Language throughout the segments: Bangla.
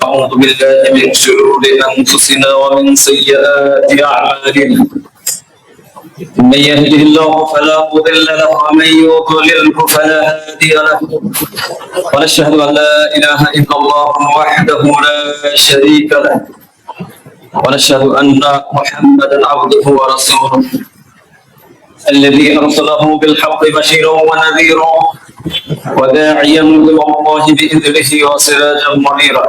أعوذ بالله من شرور أنفسنا ومن سيئات أعمالنا من يهده الله فلا مضل له ومن يضلله فلا هادي له ونشهد أن لا إله إلا الله وحده لا شريك له ونشهد أن محمدا عبده ورسوله الذي أرسله بالحق بشيرا ونذيرا وداعيا إلى الله بإذنه وسراجا منيرا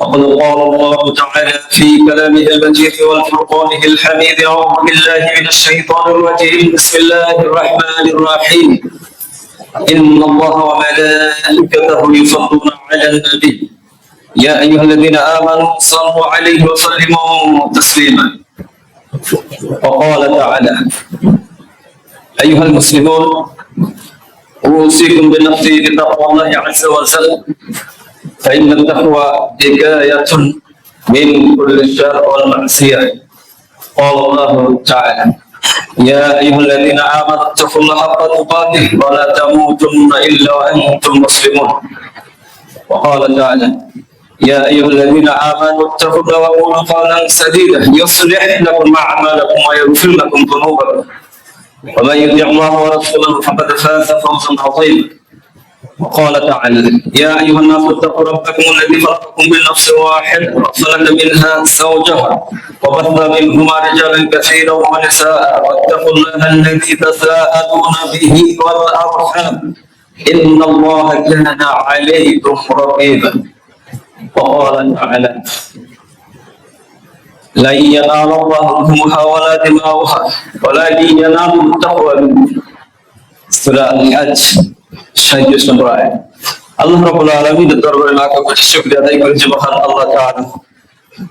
وقد قال الله تعالى في كلامه المجيد والفرقانه الحميد أعوذ بالله من الشيطان الرجيم بسم الله الرحمن الرحيم إن الله وملائكته يصلون على النبي يا أيها الذين آمنوا صلوا عليه وسلموا تسليما وقال تعالى أيها المسلمون أوصيكم بنفسي بتقوى الله عز وجل فإن التقوى حكاية من كل شر والمعصية قال الله تعالى يا أيها الذين آمنوا اتقوا الله حق تقاته ولا تموتن إلا وأنتم مسلمون وقال تعالى يا أيها الذين آمنوا اتقوا الله وقولوا قولا سديدا يصلح لكم أعمالكم ويغفر لكم ذنوبكم ومن يطع الله ورسوله فقد فاز فوزا عظيما وقال تعالى يا أيها الناس اتقوا ربكم الذي خلقكم من نفس واحدة وخلق منها زوجها وبث منهما رجالا كثيرا ونساء واتقوا الله الذي تساءلون به والأرحام إن الله كان عليكم رقيبا وقال تعالى لن ينال الله لحومها ولا دماؤها ولكن ينال التقوى منكم সূরা আল-হজ 37 নম্বর আয়াত। আল্লাহ রাব্বুল আলামিনের দরবারে লাখ কোটি শুকরিয়া আদায় করেছি মহান আল্লাহ তাআলা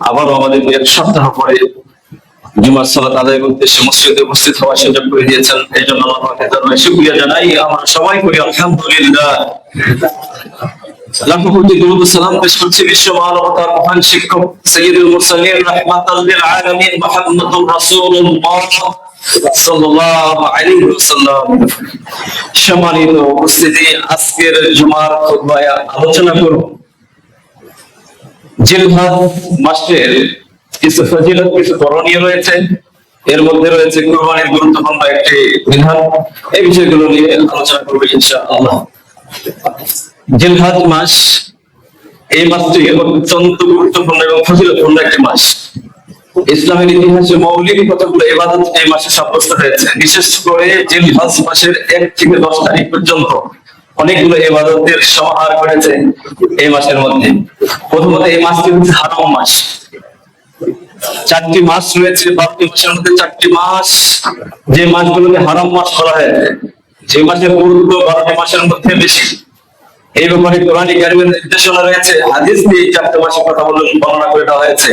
আবারও আমাদের এক সপ্তাহ পরে জুমার সালাত আদায়ের উদ্দেশ্যে মসজিদে উপস্থিত হওয়ার সুযোগ করে দিয়েছেন। এই জন্য আল্লাহকে দরবারে শুকরিয়া জানাই। আমরা সবাই করি আলহামদুলিল্লাহ। লাখো কোটি দরুদ ও সালাম পেশ করছি বিশ্ব মানবতার মহান শিক্ষক সাইয়্যিদুল মুরসালিন রাহমাতাল লিল আলামিন মুহাম্মদুর রাসূলুল্লাহ সাল্লাল্লাহু আলাইহি ওয়াসাল্লাম। সম্মানিত উপস্থিতি, আজকের জুমার খুতবায় আলোচনা করব জিলহজ মাসের কিছু ফজিলত, কিছু করণীয় রয়েছে। এর মধ্যে রয়েছে কুরবানির গুরুত্বপূর্ণ একটি বিধান। এই বিষয়গুলো নিয়ে আলোচনা করব ইনশাআল্লাহ। জিলহজ মাস, এই মাসটি অত্যন্ত গুরুত্বপূর্ণ এবং ফজিলতপূর্ণ একটি মাস। ইসলামের ইতিহাসে মৌলিক কতগুলো ইবাদত এই মাসে সাব্যস্ত হয়েছে। বিশেষ করে জিলহজ মাসের 1 থেকে 10 তারিখ পর্যন্ত অনেকগুলো ইবাদতের সমাহার করেছে এই মাসের মধ্যে। প্রথমত এই মাসটি হচ্ছে হারাম মাস। 4টি মাস রয়েছে, 12টি মাসের মধ্যে 4টি মাস যে মাসগুলোকে হারাম মাস বলা হয়েছে, যে মাসের গুরুত্ব 12টি মাসের মধ্যে বেশি। এই ব্যাপারে কোরআনে কারিমের নির্দেশনা রয়েছে। হাদিস দিয়ে 4টি মাসের কথা বর্ণনা করে দেওয়া হয়েছে।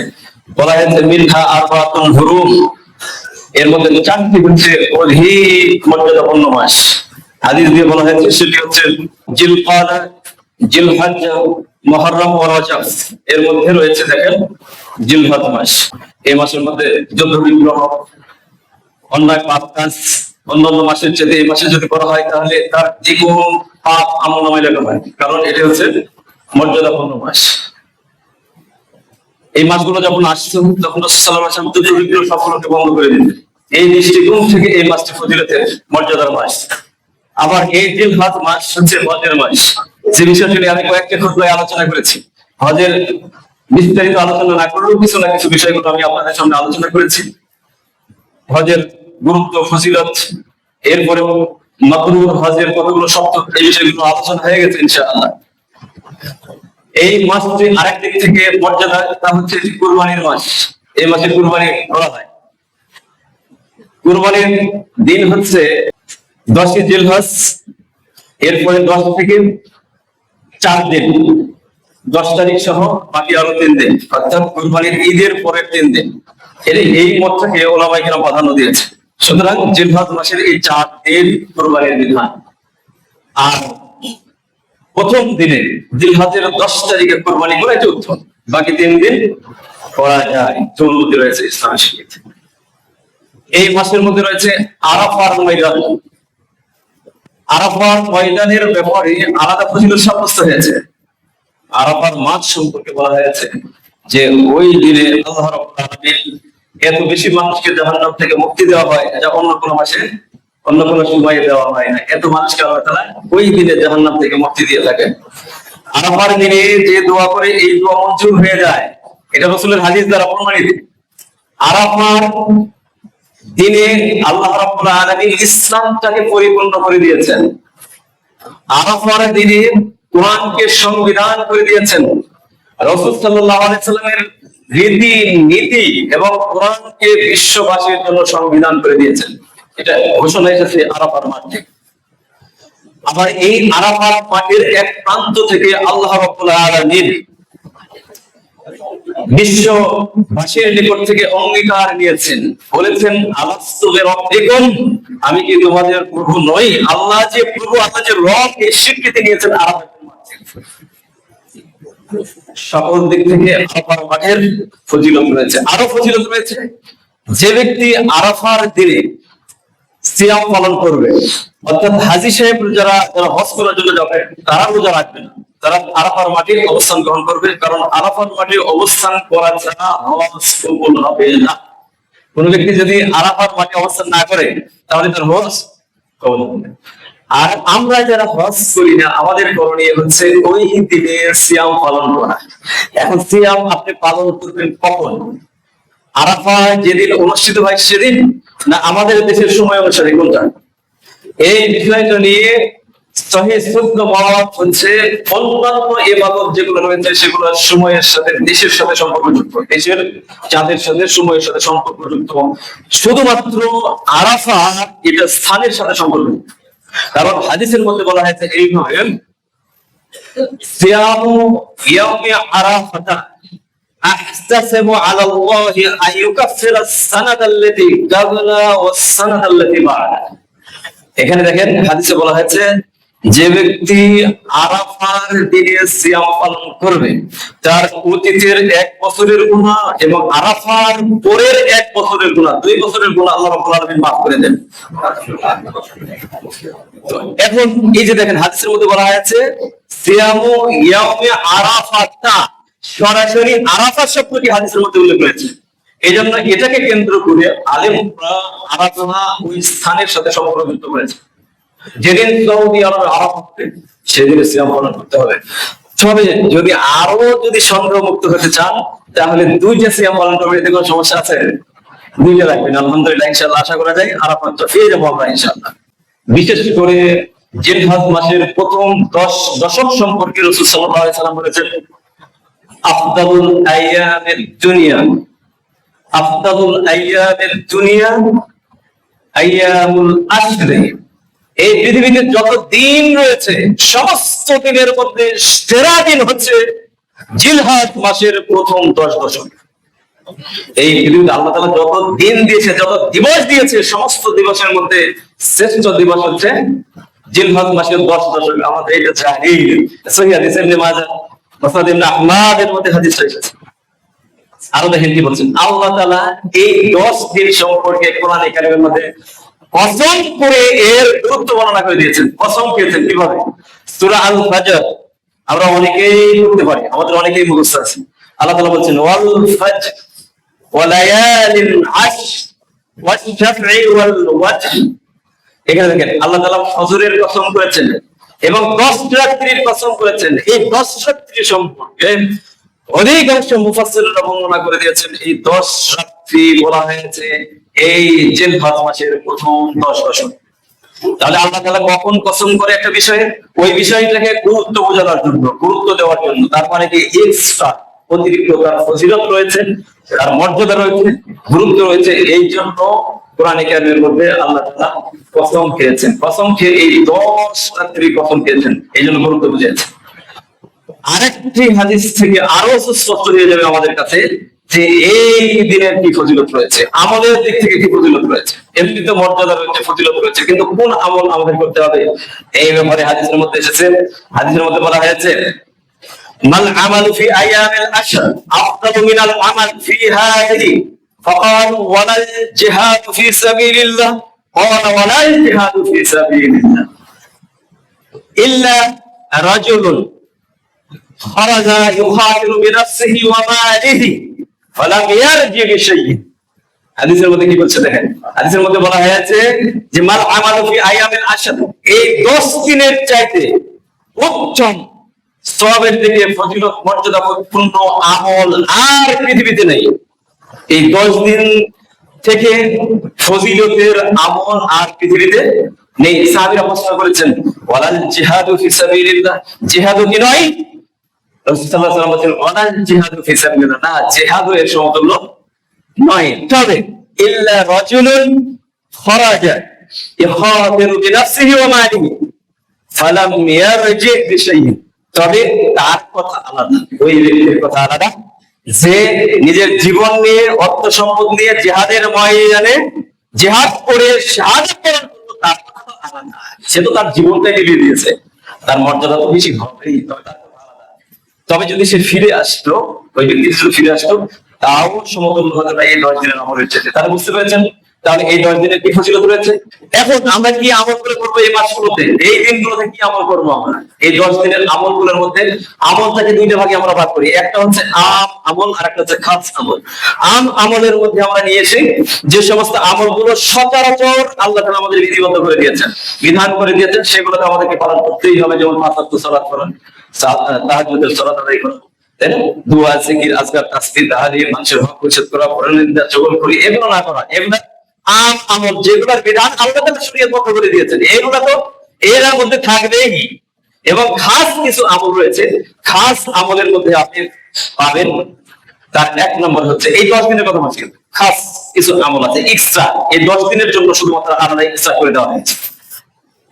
বলা হয়েছে মিনহা আরবাতুন হুরুম, এর মধ্যে 4টি হচ্ছে অধিক মর্যাদাপূর্ণ মাস। হাদিস দিয়ে বলা হয়েছে সেটি হচ্ছে জিলকাদা, জিলহজ্জা, মুহররম ও রজব। এর মধ্যে রয়েছে দেখেন জিলহজ মাস। এই মাসের মধ্যে যুদ্ধ বিগ্রহ, অন্যায় পাপ কাজ অন্যান্য মাসের চেয়ে এই মাসে যদি করা হয় তাহলে তার দ্বিগুণ পাপ আমলনামায় লেখা হয়, কারণ এটা হচ্ছে মর্যাদাপূর্ণ মাস। এই মাসগুলো যখন আসছে তখন রাসূলুল্লাহ সাল্লাল্লাহু আলাইহি ওয়াসাল্লাম সফলকে বন্ধ করে দিলেন। এই দৃষ্টিকোণ থেকে এই মাসটি ফজিলতের মর্যাদার মাস। আবার এই জিলহজ মাস হচ্ছে হজের মাস, যে বিষয়টি নিয়ে আমি কয়েকটি খুতবায় আলোচনা করেছি। হজের বিস্তারিত আলোচনা না করলেও কিছু না কিছু বিষয়গুলো আমি আপনাদের সামনে আলোচনা করেছি। হজের গুরুত্ব, ফজিলত, এরপরে মাবরুর হজের কতগুলো শর্ত, এই বিষয়গুলো আলোচনা হয়ে গেছে ইনশাআল্লাহ। এই মাসটি আরেক দিক থেকে মর্যাদা, তা হচ্ছে কুরবানির মাস। এই মাসে কুরবানি করা হয়। কুরবানির দিন হচ্ছে 10 জিলহজ, এরপরে 10 থেকে 4 দিন, 10 তারিখ সহ বাকি আরো 3 দিন, অর্থাৎ কুরবানির ঈদের পরের 3 দিন। এই মতটাকে ওলামায়ে কেরাম প্রাধান্য দিয়েছে। সুতরাং জিলহজ মাসের এই 4 দিন কুরবানির বিধান। আর প্রথম দিনে জিলহজের 10 তারিখে কুরবানি করা এটা উত্তম, বাকি 3 দিন করা যায়। চৌমুখী রয়েছে ইসলামের শরীয়তে। এই মাসের মধ্যে রয়েছে আরাফার ময়দান। আরাফার ময়দানের ব্যাপারে আলাদা ফজিলত সাব্যস্ত হয়েছে। আরাফার মাঠ সম্পর্কে বলা হয়েছে যে ওই দিনে আল্লাহ রাব্বুল আলামিন এত বেশি মানুষকে জাহান্নাম থেকে মুক্তি দেওয়া হয় যা অন্য কোনো মাসে অন্য কোনো সময়ে দেওয়া হয় না। এত মানুষকে আল্লাহ তাআলা ওই দিনে জাহান্নাম থেকে মুক্তি দিয়ে থাকে। আরাফার দিনে যে দোয়া করে এই দোয়া মঞ্জুর হয়ে যায়, এটা রাসূলের হাদিস দ্বারা প্রমাণিত। আরাফার দিনে আল্লাহ রাব্বুল আলামিন ইসলামটাকে পরিপূর্ণ করে দিয়েছেন। আরাফার দিনে কোরআনকে সংবিধান করে দিয়েছেন। রাসূল সাল্লাল্লাহু আলাইহি সাল্লামের রীতি নীতি এবং কোরআনকে বিশ্ববাসীর জন্য সংবিধান করে দিয়েছেন। এটা ঘোষণা এসেছে আরাফার মাঠ থেকে। আবার এই আরাফার মাঠের এক প্রান্ত থেকে আল্লাহ রাব্বুল আলামিন বিশ্ববাসীর নিকট থেকে অঙ্গীকার নিয়েছেন, বলেছেন আলাস্তু বিরাব্বিকুম, আমি কি তোমাদের প্রভু নই? আল্লাহ যে প্রভু, আল্লাহ যে রব, এই স্বীকৃতি নিয়েছেন আরাফাতের মাঠে। সকল দিক থেকে আরাফার মাঠের ফজিলত রয়েছে। আরো ফজিলত রয়েছে, যে ব্যক্তি আরাফার দিনে সিয়াম পালন করবে, অর্থাৎ হাজী সাহেব যারা হজ করার জন্য যাবে তারা রোজা রাখবে না, তারা আরাফার মাঠে অবস্থান গ্রহণ করবে, কারণ আরাফার মাঠে অবস্থান করা ছাড়া হজ কবুল হবে না। কোন ব্যক্তি যদি আরাফার মাঠে অবস্থান না করে তাহলে তার হজ কবুল হবে না। আর আমরা যারা হজ করি না, আমাদের করণীয় হচ্ছে ওই দিনে সিয়াম পালন করা। এখন সিয়াম আপনি পালন করবেন কখন? আরাফা যেদিন অনুষ্ঠিত হয় সেদিন, না আমাদের দেশের সময় অনুসারে কোনটা? এই বিষয়টা নিয়ে সহিহ শুদ্ধ মত হচ্ছে অন্যান্য ইবাদত যেগুলো রয়েছে সেগুলো সময়ের সাথে, দেশের সাথে সম্পর্কযুক্ত, দেশের চাঁদের সাথে সময়ের সাথে সম্পর্কযুক্ত। শুধুমাত্র আরাফা এটা স্থানের সাথে সম্পর্কযুক্ত। কারণ হাদিসের মধ্যে বলা হয়েছে এইভাবে, সিয়ামু ইয়াউমি আরাফাতা আহতাসিবু আলা আল্লাহি আন ইউকাফিরা আস-সানাতা আল্লাতী ক্বাবলা ওয়াস-সানাতা আল্লাতী বা'দা। এখানে দেখেন হাদিসে বলা হয়েছে যে ব্যক্তি আরাফার দিনে সিয়াম পালন করবে তার অতীতের 1 বছরের গুনাহ এবং আরাফার পরের 1 বছরের গুনাহ, 2 বছরের গুনাহ আল্লাহ রাব্বুল আলামিন মাফ করে দেন। এখন এই যে দেখেন হাদিসের মধ্যে বলা হয়েছে সিয়ামু ইয়াউমি আরাফাতা, সরাসরি আরাফা শব্দটি হাদিসের মধ্যে উল্লেখ রয়েছে। এই জন্য এটাকে কেন্দ্র করে আলেমরা আরাফা ওই স্থানের সাথে সম্পর্কযুক্ত করেছে। যেদিন সৌদি আরবে আরাফা হবে সেদিন সিয়াম পালন করতে হবে। তবে যদি আরো সন্দেহ মুক্ত হতে চান তাহলে 2টা সিয়াম পালন করবে, এতে কোনো সমস্যা আছে? 2টা রাখবেন, আলহামদুলিল্লাহ ইনশাআল্লাহ আশা করা যায় আরাফাত পেয়ে যাবো আমরা ইনশাআল্লাহ। বিশেষ করে জিলহজ মাসের প্রথম 10 দশক সম্পর্কে রাসূল সাল্লাল্লাহু আলাইহি সাল্লাম বলেছেন, আফদালুল আইয়ামিদ দুনিয়া, আফদালুল আইয়ামিদ দুনিয়া আইয়ামুল আশরি। এই পৃথিবীতে যত দিন রয়েছে সমস্ত দিনের মধ্যে সেরা দিন হচ্ছে জিলহজ মাসের প্রথম 10 দশক। এই পৃথিবীতে আল্লাহ তাআলা যত দিন দিয়েছে, যত দিবস দিয়েছে, সমস্ত দিবসের মধ্যে শ্রেষ্ঠ দিবস হচ্ছে জিলহজ মাসের 10 দশক। আমাদের এটা জানি, সহিহ হাদিস ইবনে মাজাহ, মুসনাদ ইবনে আহমদের মধ্যে হাদিস এসেছে। আরো দেখেন কি বলছেন আল্লাহ তাআলা এই 10 দিন সম্পর্কে কোরআনে কারীমের মধ্যে কসম করে এর গুরুত্ব বর্ণনা করে দিয়েছেন। কসম খেয়েছেন কিভাবে? সূরা আল ফাজর আমরা অনেকেই পড়তে পারি, আমাদের অনেকেই মুখস্থ আছে। আল্লাহ তাআলা বলছেন ওয়াল ফাজর ওয়া লায়ালিন আশর ওয়াশ শাফঈ ওয়াল ওয়াতর। এখানে দেখেন আল্লাহ তাআলা ফজরের কসম করেছেন এবং 10 রাত্রির কসম করেছেন। এই 10 রাত্রি সম্পর্কে অধিকাংশ মুফাসসিররা বর্ণনা করে দিয়েছেন এই 10 রাত্রি বলা হয়েছে এই জিলহজ মাসের প্রথম 10 দশক। তাহলে আল্লাহ তাআলা কখন কসম করে একটা বিষয়ে, ওই বিষয়টাকে গুরুত্ব বোঝানোর জন্য, গুরুত্ব দেওয়ার জন্য। তার মানে কি এক্সট্রা অতিরিক্ত তার ফজিলত রয়েছে, তার মর্যাদা রয়েছে, গুরুত্ব রয়েছে। এই জন্য কোরআনে কারীমের মধ্যে আল্লাহ তাআলা কসম খেয়েছেন, কসম খেয়ে এই 10 রাত্রি কসম খেয়েছেন, এই জন্য গুরুত্ব বুঝিয়েছেন। আরেকটি হাদিস থেকে আরো স্পষ্ট হয়ে যাবে আমাদের কাছে যে এই দিনের কি ফজিলত রয়েছে, আমাদের দিক থেকে কি ফজিলত রয়েছে। এমনিতে মর্যাদা রয়েছে, ফজিলত রয়েছে, কিন্তু কোন আমল আমাদের করতে হবে এই ব্যাপারে হাদিসের মধ্যে এসেছে। হাদিসের মধ্যে বলা হয়েছে মাল আমালু ফি আইয়ামিল আশর আফদালু মিনাল আমাল ফি হাদিহি ফাকাল ওয়ালাল জিহাদু ফি সাবিলিল্লাহ ক্বালা ওয়ালাল জিহাদু ফি সাবিলিল্লাহ ইল্লা রাজুলুন খারাজা ইউহাতিরু বিনাফসিহি ওয়া মালিহি ফালাম ইয়ারজি বিশাইইন। হাদিসের মধ্যে কি বলছে দেখেন, হাদিসের মধ্যে বলা হয়েছে যে মাল আমালু ফি আইয়ামিল আশর, এই 10 দিনের চাইতে উত্তম সওয়াবের দিকে ফজিলত মর্যাদাপূর্ণ আমল আর পৃথিবীতে নেই। এই 10 দিন থেকে ফজিলতের আমল আর পৃথিবীতে নেই। সাহাবীরা প্রশ্ন করেছেন ওয়ালাল জিহাদু ফি সাবিলিল্লাহ, জিহাদও কি নয়? রাসূল সাল্লাল্লাহু আলাইহি ওয়াসাল্লাম বলেন ওয়ালাল জিহাদু ফি সাবিলিল্লাহ, না জিহাদও এর সমতুল্য নয়। তবে ইল্লা রাজুলুন খারাজা ইখাতিরু বিনাফসিহি ওয়া মালিহি ফালাম ইয়ারজি বিশাইইন, তবে তার কথা আলাদা, ওই ব্যক্তির কথা আলাদা যে নিজের জীবন নিয়ে অর্থ সম্পদ নিয়ে জিহাদের ময়দানে জিহাদ করে শাহাদাত বরণ করলো, তার কথা আলাদা। সে তো তার জীবনটাই দিয়ে দিয়েছে, তার মর্যাদা তো বেশি হবেই। তবে যদি সে ফিরে আসতো, ওই ব্যক্তি যদি ফিরে আসতো, তাও সমতুল্য হতো না এই 10 দিনের আমল রয়েছে। তারা বুঝতে পেরেছেন তাহলে এই 10 দিনের কি ফজিলত রয়েছে। এখন আমরা কি আমল করে করবো এই মাসগুলোতে, এই দিনগুলোতে কি আমল করবো আমরা? এই 10 দিনের আমলগুলোর মধ্যে আমলটাকে দুইটা ভাগে আমরা ভাগ করি, একটা হচ্ছে আম আমল আর একটা হচ্ছে খাস আমল। আম আমলের মধ্যে আমরা নিয়ে এসে যে সমস্ত আমলগুলো সচরাচর আল্লাহ তাআলা আমাদের বিধিবদ্ধ করে দিয়েছেন, বিধান করে দিয়েছেন, সেগুলোকে আমাদেরকে পালন করতেই হবে। যেমন 5 ওয়াক্ত সালাত করেন, তাহাজ্জুদের সালাত আদায় করা, তাই না, দোয়া জিকির আজকার তাসবিহ তাহলিল, মানুষের হক পরিশোধ করা, পরনিন্দা চগলখড়ি এগুলো না করা, এগুলো আম আমল যেগুলোর বিধান আল্লাহ তাআলা শরীয়তবদ্ধ করে দিয়েছেন, এগুলো তো এর মধ্যে থাকবেই। এবং খাস কিছু আমল রয়েছে, খাস আমলের মধ্যে আপনি পাবেন তার 1 নম্বর হচ্ছে এই 10 দিনের কথা বলছি, খাস কিছু আমল আছে এক্সট্রা, এই 10 দিনের জন্য শুধুমাত্র আলাদা এক্সট্রা করে দেওয়া হয়েছে।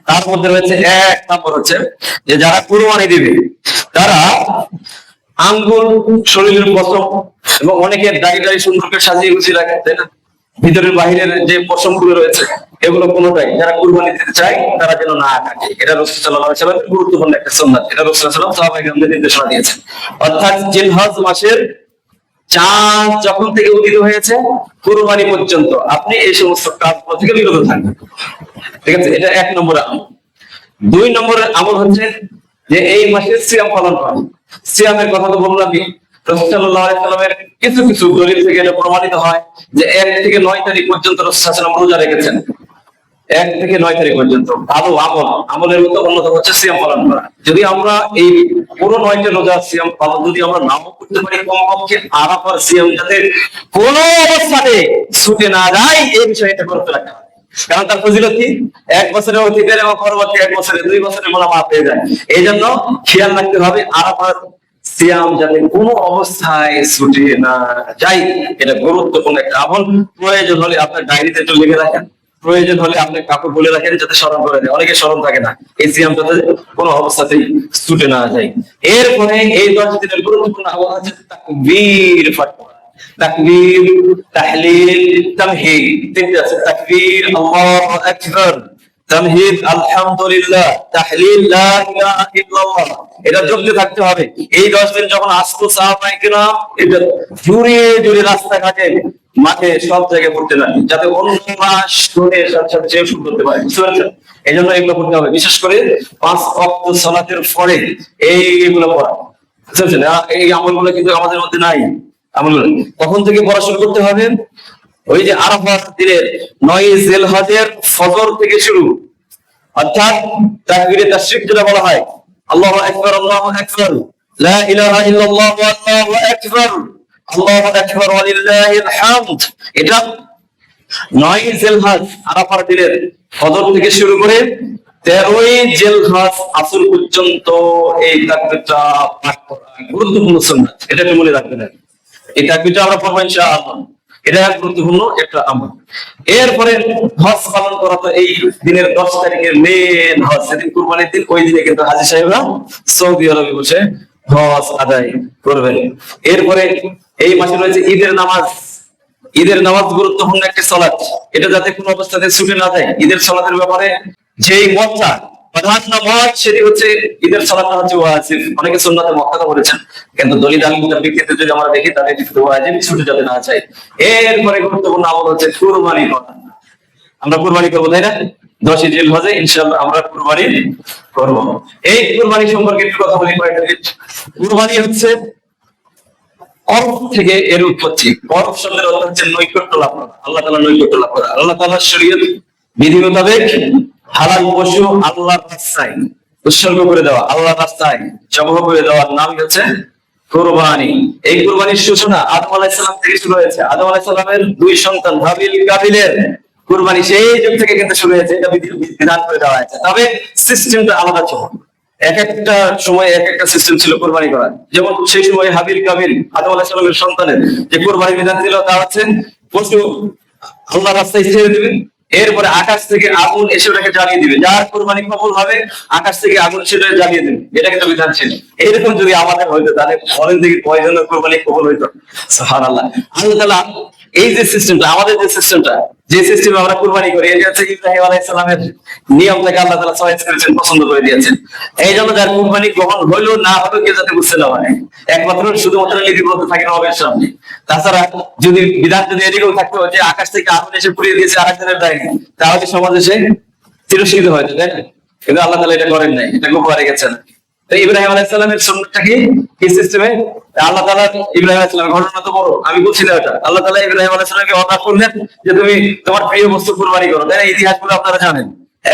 তার মধ্যে রয়েছে 1 নম্বর হচ্ছে যে যারা কুরবানি দিবে তারা আঙ্গুল, শরীরের পশম এবং অনেকের দাড়ি সুন্দর করে সাজিয়ে গুছিয়ে রাখে, তাই না, ভিতরের বাহিরের যে পশম গুলো রয়েছে এগুলো কোনোটাই যারা কুরবানি দিতে চায় তারা যেন না কাটে। এটা রাসূল সাল্লাল্লাহু আলাইহি ওয়াসাল্লামের গুরুত্বপূর্ণ একটা সুন্নাত, এটা রাসূল সাল্লাল্লাহু আলাইহি ওয়াসাল্লাম সাহাবায়ে-কেরামদের নির্দেশনা দিয়েছেন। অর্থাৎ জিলহজ মাসের চাঁদ যখন থেকে উদিত হয়েছে কুরবানি পর্যন্ত আপনি এই সমস্ত কাজগুলো থেকে বিরত থাকবেন, ঠিক আছে? এটা 1 নম্বর আমল। 2 নম্বরের আমল হচ্ছে যে এই মাসে সিয়াম পালন করা। সিয়ামের কথা তো বললামই, রাসূল সাল্লাল্লাহু আলাইহি ওয়াসাল্লামের কিছু কিছু দলিল থেকে এটা প্রমাণিত হয় যে 1 থেকে 9 তারিখ পর্যন্ত রাসূল সাল্লাল্লাহু আলাইহি ওয়াসাল্লাম রোজা রেখেছেন। 1 থেকে 9 তারিখ পর্যন্ত ভালো আমল, আমলের মধ্যে অন্যতম হচ্ছে সিয়াম পালন করা। যদি আমরা এই পুরো 9টা রোজা সিয়াম পালন যদি আমরা নাও করতে পারি, কমপক্ষে আরাফার সিয়াম যাতে কোনো অবস্থাতে ছুটে না যায় এই বিষয়টা গুরুত্ব রাখতে হবে। কারণ তার ফজিলত কি 1 বছরের অতীতের এবং পরবর্তী 1 বছরে 2 বছরের গুনাহ মাফ হয়ে যায়। এই জন্য খেয়াল রাখতে হবে আরাফার সিয়াম যাতে কোনো অবস্থায় ছুটে না যায়, এটা গুরুত্বপূর্ণ একটা আমল। প্রয়োজন হলে আপনার ডায়েরিতে একটু লিখে রাখেন, প্রয়োজন হলে আপনি কাপড় বলে রাখেন যাতে স্মরণ করে দেয়, অনেকে স্মরণ থাকে না, এই সিয়াম যাতে কোনো অবস্থাতেই ছুটে না যায়। এরপরে এই 10 দিনের গুরুত্বপূর্ণ আমল হচ্ছে তাকবীর পাঠ করা। তাকবীর, তাহলিল, তামহিদ, তিনটা আছে। তাকবীর আল্লাহু আকবার, তামহিদ আলহামদুলিল্লাহ, তাহলিল লা ইলাহা ইল্লাল্লাহ, এটা জপতে থাকতে হবে। এই 10 দিন যখন আসতো সাহাবায়ে-কেরাম এটা জুড়ে জুড়ে রাস্তাঘাটে মাঠে সব জায়গায় পড়তে লাগে যাতে অন্য মাস শুনে সাথে চেয়ে শুরু করতে পারে, বুঝতে পারছেন? এই জন্য এগুলো পড়তে হবে, বিশেষ করে 5 ওয়াক্ত সালাতের পরে এইগুলো পড়া, বুঝতে পারছেন? এই আমলগুলো কিন্তু আমাদের মধ্যে নাই। আমলগুলো কখন থেকে পড়া শুরু করতে হবে? ওই যে আরাফার দিনের 9 জিলহজের ফজর থেকে শুরু, অর্থাৎ তাকবীরে তাশরিক যেটা বলা হয়, আল্লাহু আকবার, আল্লাহু আকবার, লা ইলাহা ইল্লাল্লাহ, আল্লাহু আকবার, আল্লাহু আকবার ওয়া লিল্লাহিল হামদ। এটা 9 জিলহজ আরাফার দিনের ফজর থেকে শুরু করে 13ই জিলহজ আসর পর্যন্ত এই তাকবীরটা পাঠ করা গুরুত্বপূর্ণ সুন্নাত, এটা একটু মনে রাখবেন। এই তাকবীরটা আমরা পড়ব ইনশাআল্লাহ, এটা গুরুত্বপূর্ণ একটা আমল। এরপরে হজ পালন করা, তো এই দিনের 10 তারিখের মেন হজ, সেদিন কুরবানির দিন, ওই দিনে কিন্তু হাজী সাহেবরা সৌদি আরবে বসে হজ আদায় করবেন। এরপরে এই মাসে রয়েছে ঈদের নামাজ। ঈদের নামাজ গুরুত্বপূর্ণ একটা সালাত, এটা যাতে কোনো অবস্থাতে ছুটে না যায়। ঈদের সালাতের ব্যাপারে যেই মতটা প্রাধান্য মত, সেটি হচ্ছে ঈদের সালাতটা হচ্ছে ওয়াজিব। অনেকে সুন্নাতে মুআক্কাদা বলেছেন, কিন্তু দলিল আল-কিতাবের ভিত্তিতে যদি আমরা দেখি তাহলে এটি ওয়াজিব, ছুটে যাতে না যায়। এরপরে গুরুত্বপূর্ণ আমল হচ্ছে কুরবানি করা। আমরা কুরবানি করবো, তাই না? 10ই জিলহজে ইনশাআল্লাহ আমরা কুরবানি করব। এই কুরবানি সম্পর্কে একটু কথা বলি। কুরবানি হচ্ছে অরফ থেকে এর উৎপত্তি। অরফ শব্দের অর্থ হচ্ছে নৈকট্য লাভ করা, আল্লাহ তাআলার নৈকট্য লাভ করা। আল্লাহ তাআলার শরীয়ত বিধি মোতাবেক হালাল পশু আল্লাহর রাস্তায় উৎসর্গ করে দেওয়া, আল্লাহর রাস্তায় জবাহ করে দেওয়ার নামই হচ্ছে কুরবানি। এই কুরবানির সূচনা আদম আলাইহিস সালাম থেকে শুরু হয়েছে। আদম আলাইহিস সালামের 2 সন্তান হাবিল কাবিলের কুরবানি সেই যুগ থেকে কিন্তু শুরু হয়েছে। এটা বিধান করে দেওয়া হয়েছে, তবে সিস্টেমটা আলাদা ছিল। এক একটা সময় এক একটা সিস্টেম ছিল কুরবানি করার। যেমন সেই সময় হাবিল কাবিল আদম আলাইহিস সালামের সন্তানের যে কুরবানির বিধান ছিল তা হচ্ছে পশু আল্লাহর রাস্তায় ছেড়ে দিবেন, এরপরে আকাশ থেকে আগুন এসে ওটাকে জ্বালিয়ে দিবে। যার কুরবানি কবুল হবে আকাশ থেকে আগুন এসে জ্বালিয়ে দেবে। এটা কিন্তু বিধান ছিল। এরকম যদি আমাদের হইতো তাহলে বলেন দেখি কয়জনের কুরবানি কবুল হইতো? সুবহানাল্লাহ। আল্লাহ তাআলা এই যে সিস্টেমটা, আমাদের যে সিস্টেমটা, যে সিস্টেমে আমরা কুরবানি করি, এটা হচ্ছে ইব্রাহিম আলাইহিস সালামের নিয়মটাকে আল্লাহ তাআলা চয়েস করেছেন, পছন্দ করে দিয়েছেন। এই জন্য যার কুরবানি গ্রহণ হইলো না হলো কেউ যাতে বুঝতে না পারে, একমাত্র শুধুমাত্র লিপিবদ্ধ থাকে রবের সামনে। তাছাড়া যদি বিধান যদি এদিকেও থাকতো যে আকাশ থেকে আগুন এসে পুড়িয়ে দিয়েছে আরেকজনের দায়নি, তাহলে সমাজে সে তিরস্কৃত হয়তো, তাই না? কিন্তু আল্লাহ তাআলা এটা করেন নাই, এটা গোপন রেখেছেন। তো ইব্রাহিম আলাইহিস সালামের সুন্নাতটা কি সিস্টেমে? আল্লাহ তাআলা ইব্রাহিম আলাইহিস সালামের ঘটনা তো বড়, আমি বলছি না এটা। আল্লাহ তাআলা ইব্রাহিম আলাইহিস সালামকে অর্ডার করলেন যে তুমি তোমার প্রিয় বস্তু কুরবানি করো, তাই না? ইতিহাসগুলো আপনারা জানেন।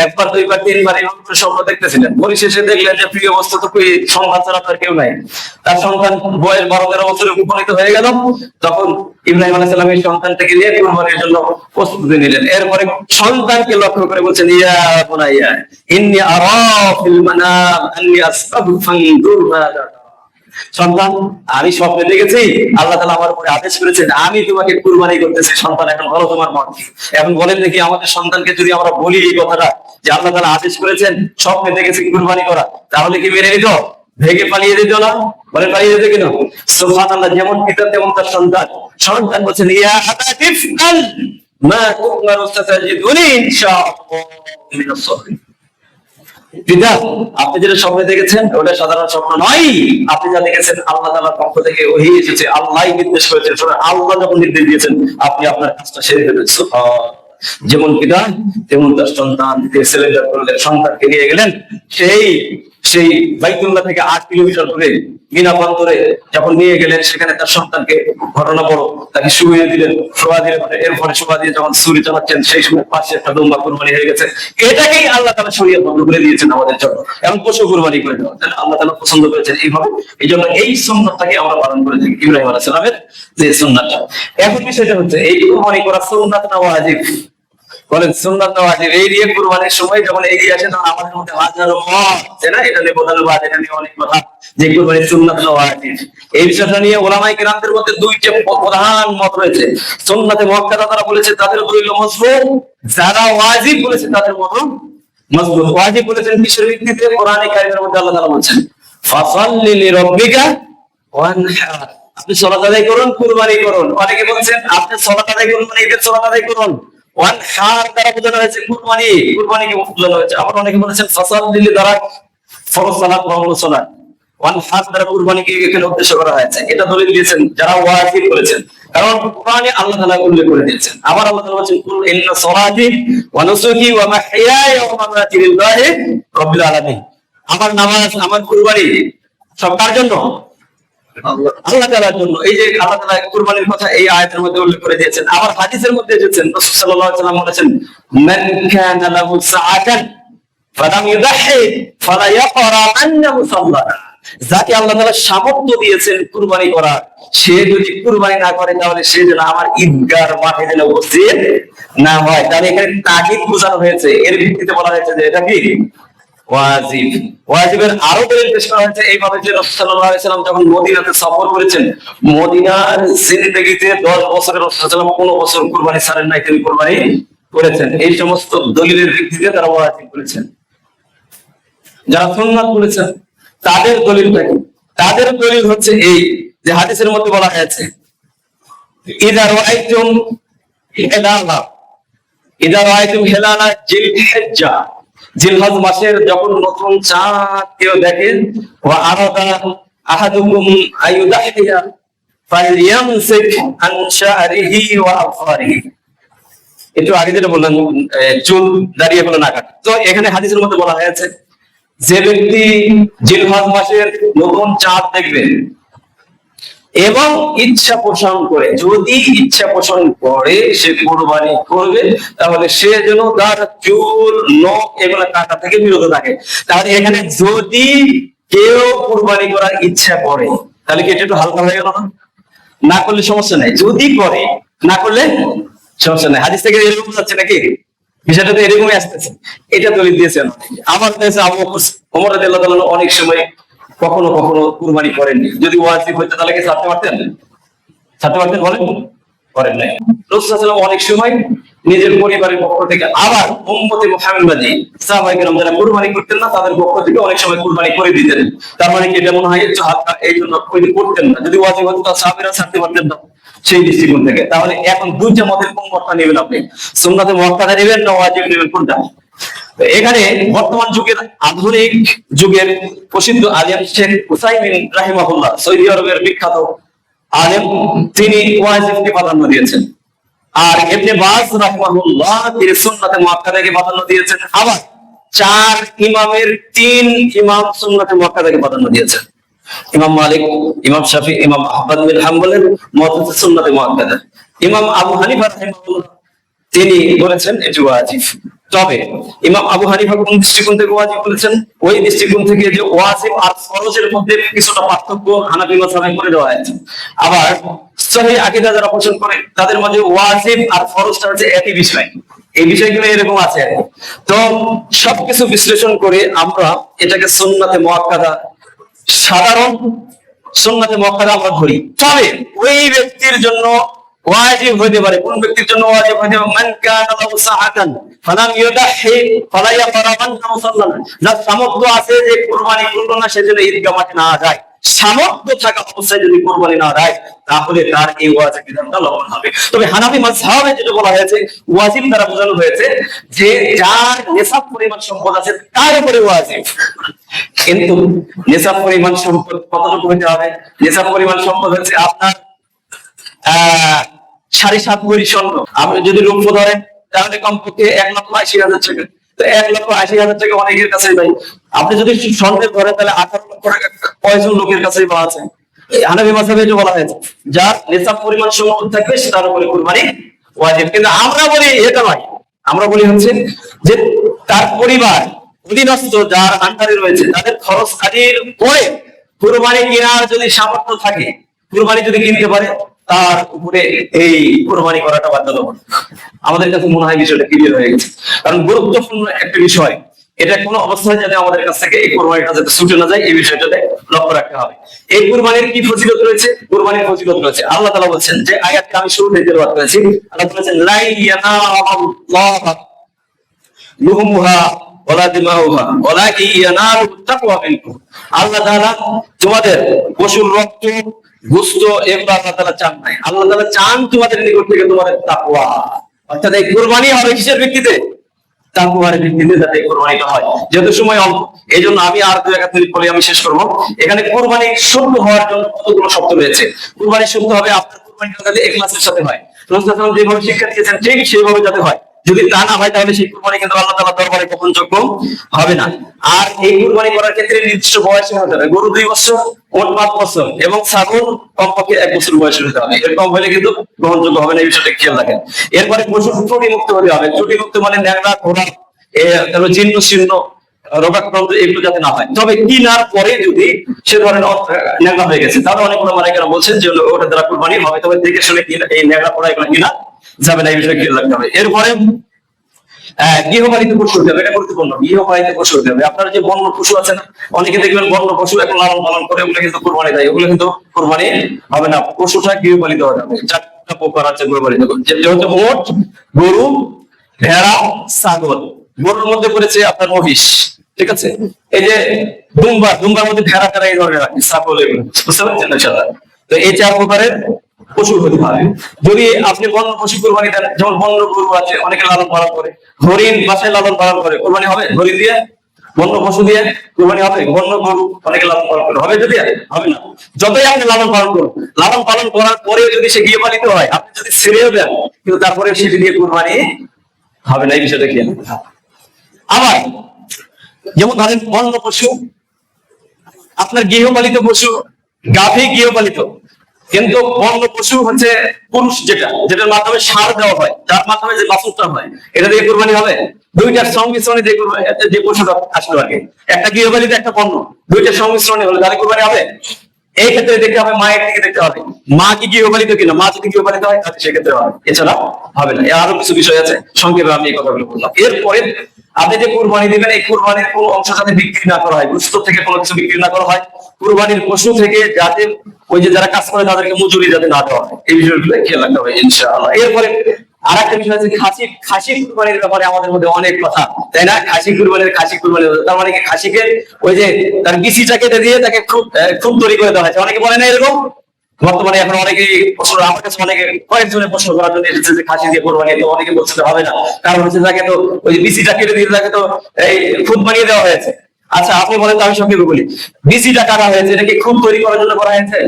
একবার, দুইবার, তিনবার এই স্বপ্ন দেখতেছিলেন। পরিশেষে দেখলেন যে প্রিয় বস্তু তো সন্তান ছাড়া তার কেউ নাই। তার সন্তান বয়স 12-13 বছরে উপনীত হয়ে গেল। তখন ইব্রাহিম আলাইহিস সালাম এই সন্তানটাকে নিয়ে কুরবানির জন্য প্রস্তুতি নিলেন। এরপরে সন্তানকে লক্ষ্য করে বলছেন, ইয়া বুনাইয়া ইন্নী আরা ফিল মানাম আন্নী আসবাহু ফানজুর মাযা। সন্তান, আমি স্বপ্নে দেখেছি আল্লাহ তাআলা আমার উপরে আদেশ করেছেন আমি তোমাকে কুরবানি করতেছি। সন্তান, এখন বলো তোমার মত। এখন বলেন দেখি আমাদের সন্তানকে যদি আমরা বলি এই কথাটা যে আল্লাহ তাআলা আদেশ করেছেন, স্বপ্নে দেখেছি কুরবানি করা, তাহলে কি মেনে নিত? ভেগে পালিয়ে দিত না? বলে পালিয়ে দিত কিনা? সুবহানাল্লাহ। যেমন পিতা তেমন তার সন্তান। সন্তান বলছেন, ইয়া হাতাতিফ আল মা তুমারু সাতাজিদুনি ইনশাআল্লাহ মিনাস সাবিরিন। পিতা, আপনি যেটা স্বপ্নে দেখেছেন ওটা সাধারণ স্বপ্ন নয়। আপনি যা দেখেছেন আল্লাহ তাআলার পক্ষ থেকে ওহী এসেছে, আল্লাহই নির্দেশ করেছেন। আল্লাহ যখন নির্দেশ দিয়েছেন আপনি আপনার কাজটা সেরে ফেলেন। যেমন পিতা তেমন তার সন্তান। সেলিব্রেট করলেন, সন্তানকে নিয়ে গেলেন সেই বাইতুল্লাহ থেকে 8 কিলোমিটার দূরে মিনা বন্দরে যখন নিয়ে গেলেন, সেখানে তার সন্তানকে ঘটনা বড়, তাকে শুয়ে দিলেন, শোয়া দিলেন। এরপরে শোয়া দিয়ে যখন ছুরি চালাচ্ছেন সেই সময় পাশে একটা দুম্বা কুরবানি হয়ে গেছে। এটাকেই আল্লাহ তাআলা শরীয়ত বন্ধ করে দিয়েছেন আমাদের জন্য। এখন পশু কুরবানি করে দেওয়া আল্লাহ তাআলা পছন্দ করেছেন এইভাবে। এই জন্য এই সুন্নাতটাকে আমরা পালন করে থাকি, ইব্রাহিম আলাইহিস সালামের যে সুন্নাতটা। এখন বিষয়টা হচ্ছে এই কুরবানি করা সুন্নাত না ওয়াজিব? বলেন সুন্নাত না ওয়াজিব? এই নিয়ে কুরবানির সময় যখন এগিয়ে আসে তখন আমাদের মধ্যে হাজারো মত, তাই না? এটা নিয়ে বোঝানোর এটা নিয়ে অনেক কথা যে কুরবানির সুন্নাত না ওয়াজিব। এই বিষয়টা নিয়ে ওলামায়ে কেরামদের মধ্যে 2টা প্রধান মত রয়েছে। সুন্নাতে মুআক্কাদা তারা বলেছে তাদের দলিল মজবুত, যারা ওয়াজিব বলেছে তাদের মত মজবুত। ওয়াজিব বলেছেন কিসের ভিত্তিতে? কোরআনে কারিমের মধ্যে আল্লাহ তাআলা বলেছেন, ফাসাল্লি লিরাব্বিকা ওয়ানহার। আপনি সালাত আদায় করুন, কুরবানি করুন। অনেকে বলেছেন আপনি সালাত আদায় করুন মানে ঈদের সালাত আদায় করুন। ওয়ানহার দ্বারা বোঝানো হয়েছে কুরবানিকে বোঝানো হয়েছে। আবার অনেকে বলেছেন ফাসাল্লি দ্বারা ফরজ সালাত ফরজ সালাত, ওয়ানহার দ্বারা কুরবানিকে এখানে উদ্দেশ্য করা হয়েছে। এটা দলিল দিয়েছেন যারা ওয়াজিব বলেছেন, কারণ কোরআনে আল্লাহ তাআলা উল্লেখ করে দিয়েছেন। আবার আল্লাহ তাআলা বলেছেন, কুল ইন্না সলাতি ওয়া নুসুকি ওয়া মাহইয়ায়া ওয়া মামাতি লিল্লাহি রাব্বিল আলামিন। আমার নামাজ, আমার কুরবানি সব কার জন্য? আল্লাহ তাআলার জন্য। এই যে আল্লাহ তাআলা কুরবানির কথা এই আয়াতের মধ্যে উল্লেখ করে দিয়েছেন। আবার হাদিসের মধ্যে এসেছেন, রাসূল সাল্লাল্লাহু আলাইহি ওয়াসাল্লাম বলেছেন, মান কানা লাহু সাআতান ফালাম ইউদাহি ফালা ইয়াকরা আন্না মুসাল্লানা। যাকে আল্লাহ তাআলা সামর্থ্য দিয়েছেন কুরবানি করার, সে যদি কুরবানি না করে তাহলে সে যেন আমার ঈদগার মাঠে যেন উপস্থিত না হয়। তাহলে এখানে তাগিদ বোঝানো হয়েছে। এর ভিত্তিতে বলা হয়েছে যে এটা কি ওয়াজিব। ওয়াজিবের আরো দলিল পেশ করা হয়েছে এইভাবে যে রাসূল সাল্লাল্লাহু আলাইহি ওয়াসাল্লাম যখন মদিনাতে সফর করেছেন, মদিনার জিন্দেগিতে 10 বছরের রাসূল সাল্লাল্লাহু আলাইহি ওয়াসাল্লাম কোনো বছর কুরবানি ছাড়েন নাই, তিনি কুরবানি করেছেন। এই সমস্ত দলিলের ভিত্তিতে তারা ওয়াজিব করেছেন। যারা সুন্নাত বলেছেন তাদের দলিলটা কি? তাদের দলিল হচ্ছে এই যে হাদিসের মধ্যে বলা হয়েছে, ইযা রাআইতুম হিলালা জিলহিজ্জা, জিলহজ মাসের যখন নতুন চাঁদ কেউ দেখেন, ওয়া আরাদা আহাদুকুম আইয়ুদাহিয়া ফালইয়ামসিক আন শা'রিহি ওয়া আফারিহি। একটু আগে যেটা বললাম চুল দাঁড়িয়ে ফেলে না কাটা, তো এখানে হাদিসের মধ্যে বলা হয়েছে যে ব্যক্তি জিলহজ মাসের নতুন চাঁদ দেখবে এবং ইচ্ছা পোষণ করে, যদি ইচ্ছা পোষণ করে সে কুরবানি করবে, তাহলে সে যেন তার চুল নখ এগুলো কাটা থেকে বিরত থাকে। তাহলে এখানে যদি কেউ কুরবানি করার ইচ্ছা করে তাহলে কি এটা একটু হালকা হয়ে গেল না? না করলে সমস্যা নাই, যদি করে, না করলে সমস্যা নাই। হাদিস থেকে এরকম যাচ্ছে নাকি? বিষয়টা তো এরকমই আসতেছে। এটা দলিল দিয়েছেন আমার কাছে আবু বকর ওমর রাদিয়াল্লাহু তাআলা অনেক সময় কখনো কখনো কুরবানি করেননি। যদি ওয়াজিব হইতো তাহলে কি ছাড়তে পারতেন? ছাড়তে পারতেন বলেন? করেন নাই। রাসূল সাল্লাল্লাহু আলাইহি ওয়াসাল্লাম অনেক সময় নিজের পরিবারের পক্ষ থেকে, আবার উম্মতে মুহাম্মাদী সাহাবায়ে কেরাম যারা কুরবানি করতেন না তাদের পক্ষ থেকে অনেক সময় কুরবানি করে দিতেন। তার মানে কি এটা মনে হয় একটু হালকা, এই জন্য করতেন না। যদি ওয়াজিব হতো তাহলে সাহাবীরা ছাড়তে পারতেন না সেই দৃষ্টিকোণ থেকে। তাহলে এখন দুইটা মতের কোন মতটা নেবেন আপনি? সুন্নাতে মুআক্কাদা নেবেন না ওয়াজিব নেবেন, কোনটা? এখানে বর্তমান যুগের, আধুনিক যুগের প্রসিদ্ধ আলেম শেখ উসাইমিন রাহিমাহুল্লাহ, সৌদি আরবের বিখ্যাত আলেম, তিনি ওয়াজিবকে প্রাধান্য দিয়েছেন। আর ইবনে বাজ রাহিমাহুল্লাহ তিনি সুন্নাতে মুআক্কাদাকে প্রাধান্য দিয়েছেন। আবার 4 ইমামের 3 ইমাম সুন্নাতে মুআক্কাদাকে প্রাধান্য দিয়েছেন। ইমাম মালিক, ইমাম শাফি, ইমাম আহমদ বিন হাম্বলের মত হচ্ছে সুন্নাতে মুআক্কাদা। ইমাম আবু হানিফা রাহিমাহুল্লাহ তিনি বলেছেন এটি ওয়াজিব। তবে ইমাম আবু হানিফা কোন দৃষ্টিকোণ থেকে ওয়াজিব বলেছেন? ওই দৃষ্টিকোণ থেকে যে ওয়াজিব আর ফরজের মধ্যে কিছুটা পার্থক্য হানাফি মাযহাবে করে দেওয়া হয়েছে। আবার সহিহ আকীদা যারা পোষণ করে তাদের মধ্যে ওয়াজিব আর ফরজটা হচ্ছে একই বিষয়। এই বিষয়গুলো এরকম আছে। তো সবকিছু বিশ্লেষণ করে আমরা এটাকে সুন্নাতে মুআক্কাদা, সাধারণ সুন্নাতে মুআক্কাদা আমরা ধরি। তবে ওই ব্যক্তির জন্য ওয়াজিব হইতে পারে। কোন ব্যক্তির জন্য ওয়াজিব হইতে পারে? মান কানা লাহু সাআতান ফালাম ইউদাহি ফালা ইয়াকরাবান মুসাল্লান। যার সামর্থ্য আছে যে কুরবানি করলো না, সেজন্য ঈদগাহ মাঠে না যায়, সামর্থ্য থাকা অবস্থায় যদি কুরবানি না দেয় তাহলে তার এই ওয়াজিব বিধানটা লঙ্ঘন হবে। তবে হানাফি মাযহাবে যেটা বলা হয়েছে ওয়াজিব দ্বারা বোঝানো হয়েছে যে যার নেসাব পরিমাণ সম্পদ আছে তার উপরে ওয়াজিব। কিন্তু নেসাব পরিমাণ সম্পদ কতটুকু হতে হবে? নেসাব পরিমাণ সম্পদ হচ্ছে আপনার 7.5 ভরি স্বর্ণ। আপনি যদি রৌপ্য ধরেন তাহলে কমপক্ষে 1,80,000 টাকা। তো 1,80,000 টাকা অনেকের কাছেই ভাই। আপনি যদি স্বর্ণের ধরেন তাহলে 18 লক্ষ টাকা কয়জন লোকের কাছেই পাওয়া আছে? হানাফি মাযহাবে এটা বলা হয়েছে যার নিসাব পরিমাণ সম্পদ থাকবে তার উপরে কুরবানি ওয়াজিব। কিন্তু আমরা বলি এটা নয়, আমরা বলি হচ্ছে যে তার পরিবার অধীনস্থ যার আন্ডারে রয়েছে তাদের খরচ কাজের পরে কুরবানি কেনার যদি সামর্থ্য থাকে, কুরবানি যদি কিনতে পারে, তার উপরে এই কুরবানি করাটা বাধ্যতামূলক। আমাদের কাছে মনে হয় বিষয়টা ক্লিয়ার হয়ে গেছে। কারণ গুরুত্বপূর্ণ একটা বিষয়, এটা কোনো অবস্থায় যাতে আমাদের কাছ থেকে এই কুরবানিটা যাতে ছুটে না যায় এই বিষয়টাতে লক্ষ্য রাখতে হবে। এই কুরবানির কি ফজিলত রয়েছে? কুরবানির ফজিলত রয়েছে। আল্লাহ তাআলা বলেছেন, যে আয়াতটা আমি শুরুতে তেলাওয়াত করেছি, আল্লাহ বলেছেন লা ইয়ানাল্লাহু লুহুমুহা ওয়ালা দিমাউহা ওয়ালাকিন ইয়ানালুহু তাকওয়া মিনকুম। আল্লাহ তাআলা তোমাদের পশুর রক্ত, গোশত এগুলো আল্লাহ তাআলা চান নাই। আল্লাহ তাআলা চান তোমাদের নিকট থেকে তোমাদের তাকওয়া। অর্থাৎ এই কুরবানি হবে কিসের ভিত্তিতে? তাকওয়ার ভিত্তিতে যাতে কুরবানিটা হয়। যেহেতু সময় অল্প, এই জন্য আমি আর 2 মিনিট বলে আমি শেষ করব। এখানে কুরবানি শুদ্ধ হওয়ার জন্য কতগুলো শর্ত রয়েছে। কুরবানি শুদ্ধ হবে আপনার কুরবানিটা যাতে ইখলাসের সাথে হয়, রাসূল সাল্লাল্লাহু আলাইহি ওয়াসাল্লাম যেভাবে শিক্ষা দিয়েছেন ঠিক সেইভাবে যাতে হয়। যদি তা না হয় তাহলে সেই কুরবানি কিন্তু আল্লাহ তাআলার দরবারে গ্রহণযোগ্য হবে না। আর এই কুরবানি করার ক্ষেত্রে নির্দিষ্ট বয়সে হতে হবে। গরু 2 বছর, ওট 5 বছর এবং ছাগল কমপক্ষে 1 বছর বয়সে হতে হবে। এর কম হলে কিন্তু গ্রহণযোগ্য হবে না, এই বিষয়টা খেয়াল রাখেন। এরপরে পশু ত্রুটি মুক্ত হতে হবে। ত্রুটি মুক্ত মানে ন্যাংরা, ঘোড়া, জীর্ণ শীর্ণ, রোগাক্রান্ত এগুলো যাতে না হয়। তবে কিনার পরে যদি সে ধরেন ন্যাংরা হয়ে গেছে তাহলে অনেক মালিকেরা বলছেন যে ওটা দ্বারা কুরবানি হবে, তবে দেখে শুনে এই ন্যাংরা পড়া এগুলো কিনা যাবে না, এই বিষয়ে খেয়াল রাখতে হবে। এরপরে গৃহপালিত পশু হতে হবে, এটা গুরুত্বপূর্ণ। গৃহপালিত পশু হতে হবে। আপনার যে বন্য পশু আছে না, অনেকে দেখবেন বন্য পশু এখন লালন পালন করে, ওগুলো কিন্তু কুরবানি দেয়, ওগুলো কিন্তু কুরবানি হবে না। পশুটা গৃহপালিত হতে হবে। 4টা প্রকার আছে গৃহপালিত, যেহেতু ওট, গরু, ভেড়া, ছাগল। গরুর মধ্যে পড়েছে আপনার মহিষ, ঠিক আছে। এই যে দুম্বার মধ্যে ভেড়া টেরা এই ধরনের রাখে, ছাগল, এগুলো বুঝতে পারছেন না? তো এই 4 প্রকারের পশু হতে হবে। যদি আপনি বন্য পশু কুরবানি দেন, যেমন বন্য গরু আছে অনেকে লালন পালন করে, হরিণ বাসায় লালন পালন করে, কুরবানি হবে হরিণ দিয়ে? বন্য পশু দিয়ে কুরবানি হবে? বন্য গরু অনেকে লালন পালন করে, হবে যদি? হবে না। যতই আপনি লালন পালন করুন, লালন পালন করার পরেও যদি সে গৃহপালিত হয়, আপনি যদি ছেড়েও দেন, কিন্তু তারপরে সেটি দিয়ে কুরবানি হবে না। এই বিষয়টা কি? আবার যেমন ধরেন বন্য পশু, আপনার গৃহপালিত পশু গাভী গৃহপালিত, কিন্তু বন্য পশু হচ্ছে পুরুষ, যেটার মাধ্যমে সার দেওয়া হয়, যার মাধ্যমে যে বাছুরটা হয়, এটা দিয়ে কুরবানি হবে? দুইটার সংমিশ্রণে যে পশুটা আসলো আগে, একটা গৃহপালিত একটা বন্য, দুইটার সংমিশ্রণে হলে তাহলে কুরবানি হবে? এই ক্ষেত্রে দেখতে হবে, মায়ের দিকে দেখতে হবে, মা কি গৃহপালিত কিনা। মা যদি গৃহপালিত হয় তাহলে সেক্ষেত্রে হবে, এছাড়া হবে না। আরো কিছু বিষয় আছে, সংক্ষেপে আমি এই কথাগুলো বললাম। এরপরে আপনি যে কুরবানি দিবেন, এই কুরবানির কোন অংশ যাতে বিক্রি না করা হয়, গোশত থেকে কোনো কিছু বিক্রি না করা হয়, কুরবানির পশু থেকে যাতে ওই যে যারা কাজ করে তাদেরকে মজুরি যাতে না দেওয়া হয়, এই বিষয়গুলো খেয়াল রাখতে হবে ইনশাআল্লাহ। এরপরে আর একটা বিষয় আছে, খাসি কুরবানির ব্যাপারে আমাদের মধ্যে অনেক কথা, তাই না? খাসি কুরবানি, তার মানে কি খাসিকে ওই যে তার বিচিটা কেটে দিয়ে তাকে খুব তৈরি করে দেওয়া হয়েছে, অনেকে বলে না এরকম? বর্তমানে এখন অনেকেই প্রশ্ন, আমার কাছে অনেকে কয়েকজনের প্রশ্ন করার জন্য এসেছে যে খাসি দিয়ে কোরবানি, তো অনেকে বলছে হবে না, কারণ হচ্ছে তাকে তো ওই যে বিচিটা কেটে দিয়ে তাকে তো এই খুদ বানিয়ে দেওয়া হয়েছে। আচ্ছা আপনি বলেন তো, আমি সংক্ষেপে বলি, বিচিটা কাটা হয়েছে, এটা কি খুব তৈরি করার জন্য করা হয়েছে?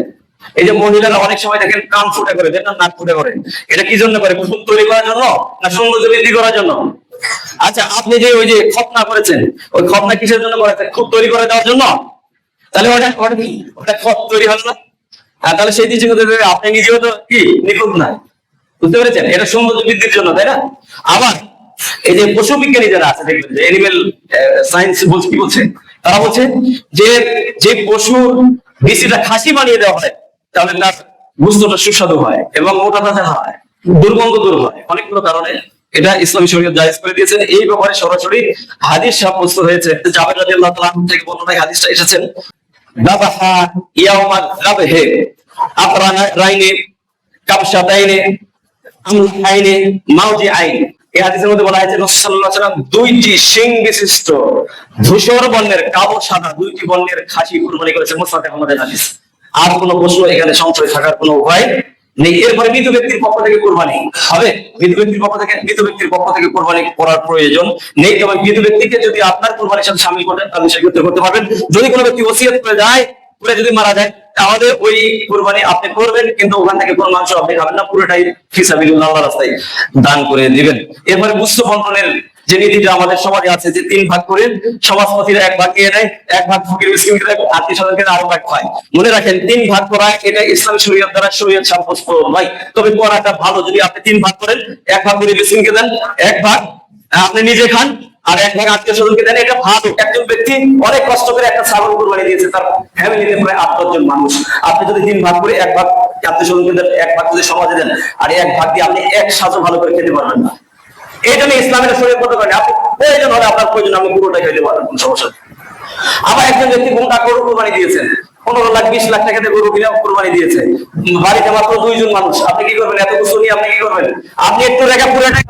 এই যে মহিলারা অনেক সময় দেখেন কান ফুটে করে, দেখেন নাক ফুটে করে, এটা কি জন্য করে? খুব তৈরি করার জন্য না সৌন্দর্য বৃদ্ধি করার জন্য? আচ্ছা আপনি যে ওই যে খতনা করেছেন, ওই খতনা কিসের জন্য করেছেন? খুব তৈরি করে দেওয়ার জন্য? তাহলে ওটা খত তৈরি হলো না? তাহলে সেই জিনিস আপনি নিজেও তো কি নিখুঁত না, বুঝতে পেরেছেন? এটা সৌন্দর্য বৃদ্ধির জন্য, তাই না? আবার এই যে পশু বিজ্ঞানী যারা আছে, দেখবেন যে এনিমেল সায়েন্স বলছে, কি বলছে তারা? বলছে যে যে পশুর বিচিটা খাসি বানিয়ে দেওয়া হয়, তাহলে তার গোশতটা সুস্বাদু হয় এবং মোটা তাজা হয়, দুর্গন্ধ দূর হয়, অনেকগুলো কারণে এটা ইসলামী শরীয়ত জায়েজ করে দিয়েছেন। এই ব্যাপারে সরাসরি হাদিস সাব্যস্ত হয়েছে। জাবের রাদিয়াল্লাহু তাআলা থেকে বর্ণনা হাদিসটা এসেছেন, দাবাহা ইয়াউমা যাবহে আকরানা রাইনে কাবশাতাইনে আমলাইনে মাউজি আইন। এই হাদিসের মধ্যে বলা হয়েছে রাসূল সাল্লাল্লাহু আলাইহি ওয়াসাল্লাম দুইটি শিং বিশিষ্ট ধূসর বর্ণের, কালো সাদা দুইটি বর্ণের খাসি কুরবানি করেছেন। মুসনাদে আহমদের হাদিস। আর কোনো প্রশ্ন এখানে সংশয় থাকার কোনো উপায় নেই। এরপরে মৃত ব্যক্তির পক্ষ থেকে কুরবানি হবে? মৃত ব্যক্তির পক্ষ থেকে কুরবানি করার প্রয়োজন নেই, তবে মৃত ব্যক্তিকে যদি আপনার কুরবানির সাথে শামিল করেন তাহলে সেক্ষেত্রে করতে পারবেন। যদি কোনো ব্যক্তি ওসিয়ত করে যায়, করে যদি মারা যায়, তাহলে ওই কুরবানি আপনি করবেন, কিন্তু ওখান থেকে কোনো মাংস আপনি খাবেন না, পুরোটাই ফিসাবিলিল্লাহ, আল্লাহর রাস্তায় দান করে দিবেন। এরপরে গুস্ত বন্টনের যে নীতিটা আমাদের সমাজে আছে, যে 3 ভাগ করে সমাজপতিরা 1 ভাগ নিয়ে নেয়, 1 ভাগ ফকির মিসকিনকে দেয়, আত্মীয় স্বজনকে আরো ভাগ খায়। মনে রাখেন 3 ভাগ করা এটা ইসলামী শরীয়ত দ্বারা শরীয়ত সাব্যস্ত নয়, তবে করাটা ভালো। যদি আপনি 3 ভাগ করেন, 1 ভাগ করে মিসকিনকে দেন, 1 ভাগ আপনি নিজে খান, আর 1 ভাগ আত্মীয় স্বজনকে দেন, এটা ভালো। একজন ব্যক্তি অনেক কষ্ট করে একটা ছাগল কুরবানি দিয়েছে, তার ফ্যামিলিতে প্রায় 8-10 জন মানুষ। আপনি যদি 3 ভাগ করে 1 ভাগ আত্মীয় স্বজনকে দেন, 1 ভাগ যদি সমাজে দেন, আর 1 ভাগ দিয়ে আপনি এক সাজও ভালো করে খেতে পারবেন না। এই জন্য ইসলামের শরীয়ত মত করেন, আপনি প্রয়োজন হলে আপনার প্রয়োজন আপনি পুরোটাই খেতে পারবেন, কোনো সমস্যা নেই। আবার একজন ব্যক্তি কোনটা গরু কুরবানি দিয়েছেন, 15 লাখ 20 লাখ টাকাতে গরু কিনে কুরবানি দিয়েছে, বাড়িতে মাত্র 2 জন মানুষ, আপনি কি করবেন? এত কিছু নিয়ে আপনি কি করবেন? আপনি একটু রেখা পুরোটাই